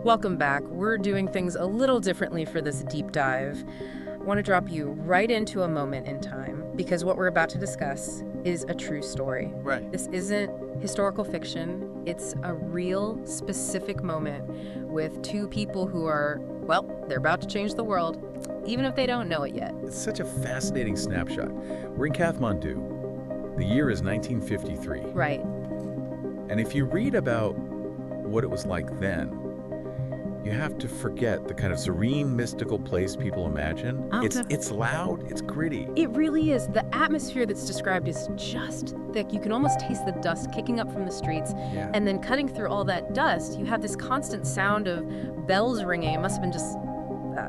Welcome back. We're doing things a little differently for this deep dive. I want to drop you right into a moment in time because what we're about to discuss is a true story. Right. This isn't historical fiction. It's a real, specific moment with two people who are, well, they're about to change the world, even if they don't know it yet. It's such a fascinating snapshot. We're in Kathmandu. The year is 1953. Right. And if you read about what it was like then, you have to forget the kind of serene, mystical place people imagine. It's loud, it's gritty. It really is. The atmosphere that's described is just thick. You can almost taste the dust kicking up from the streets. Yeah. And then cutting through all that dust, you have this constant sound of bells ringing. It must have been just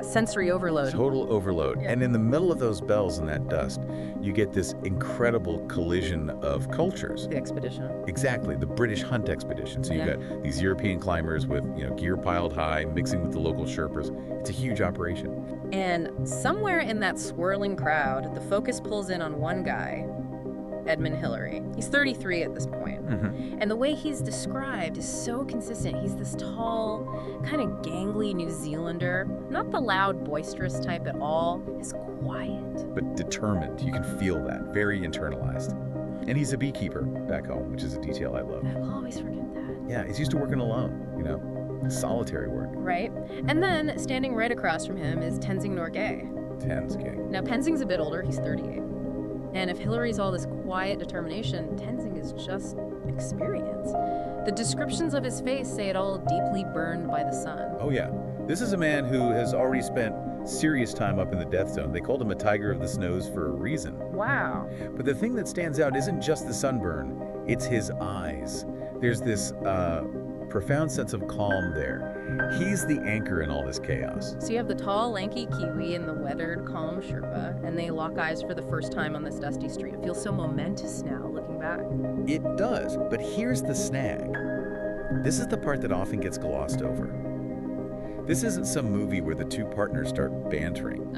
sensory overload. Total overload. Yeah. And in the middle of those bells and that dust, you get this incredible collision of cultures. The expedition. Exactly, the British hunt expedition. So you've Yeah. got these European climbers with, gear piled high, mixing with the local Sherpas. It's a huge operation. And somewhere in that swirling crowd, the focus pulls in on one guy, Edmund Hillary. He's 33 at this point. And the way he's described is so consistent. He's this tall, kind of gangly New Zealander, not the loud, boisterous type at all. He's quiet. But determined. You can feel that. Very internalized. And he's a beekeeper back home, which is a detail I love. I will always forget that. Yeah, he's used to working alone, solitary work. Right? And then, standing right across from him is Tenzing Norgay. Tens king. Now, Tenzing's a bit older. He's 38. And if Hillary's all this quiet determination, Tenzing is just experience. The descriptions of his face say it all deeply burned by the sun. Oh, yeah. This is a man who has already spent serious time up in the death zone. They called him a tiger of the snows for a reason. Wow. But the thing that stands out isn't just the sunburn, it's his eyes. There's this profound sense of calm there. He's the anchor in all this chaos. So you have the tall, lanky Kiwi and the weathered, calm Sherpa, and they lock eyes for the first time on this dusty street. It feels so momentous now, looking back. It does, but here's the snag. This is the part that often gets glossed over. This isn't some movie where the two partners start bantering.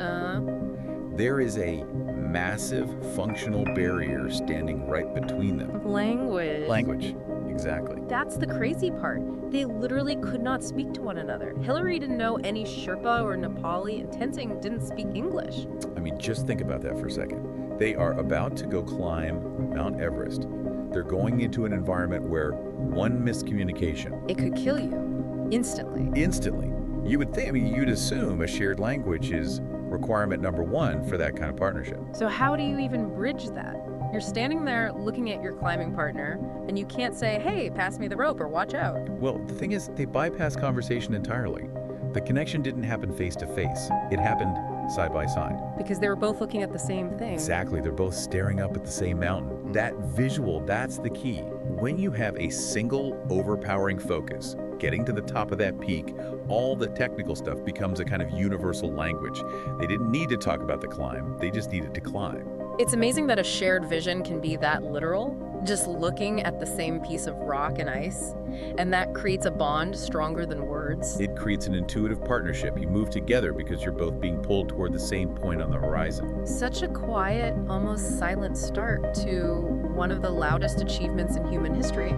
There is a massive functional barrier standing right between them. Language, exactly. That's the crazy part. They literally could not speak to one another. Hillary didn't know any Sherpa or Nepali, and Tenzing didn't speak English. I mean, just think about that for a second. They are about to go climb Mount Everest. They're going into an environment where one miscommunication. It could kill you instantly. Instantly. You would think, you'd assume a shared language is requirement number one for that kind of partnership. So how do you even bridge that? You're standing there looking at your climbing partner, and you can't say, hey, pass me the rope or watch out. Well, the thing is, they bypass conversation entirely. The connection didn't happen face to face. It happened side by side. Because they were both looking at the same thing. Exactly. They're both staring up at the same mountain. That visual, that's the key. When you have a single overpowering focus, getting to the top of that peak, all the technical stuff becomes a kind of universal language. They didn't need to talk about the climb. They just needed to climb. It's amazing that a shared vision can be that literal, just looking at the same piece of rock and ice, and that creates a bond stronger than words. It creates an intuitive partnership. You move together because you're both being pulled toward the same point on the horizon. Such a quiet, almost silent start to one of the loudest achievements in human history.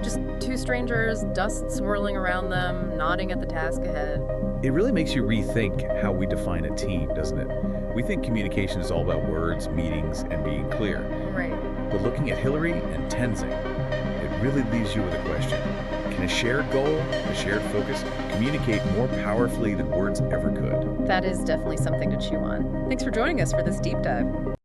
Just two strangers, dust swirling around them, nodding at the task ahead. It really makes you rethink how we define a team, doesn't it? We think communication is all about words, meetings, and being clear. Right. But looking at Hillary and Tenzing, it really leaves you with a question. Can a shared goal, a shared focus, communicate more powerfully than words ever could? That is definitely something to chew on. Thanks for joining us for this deep dive.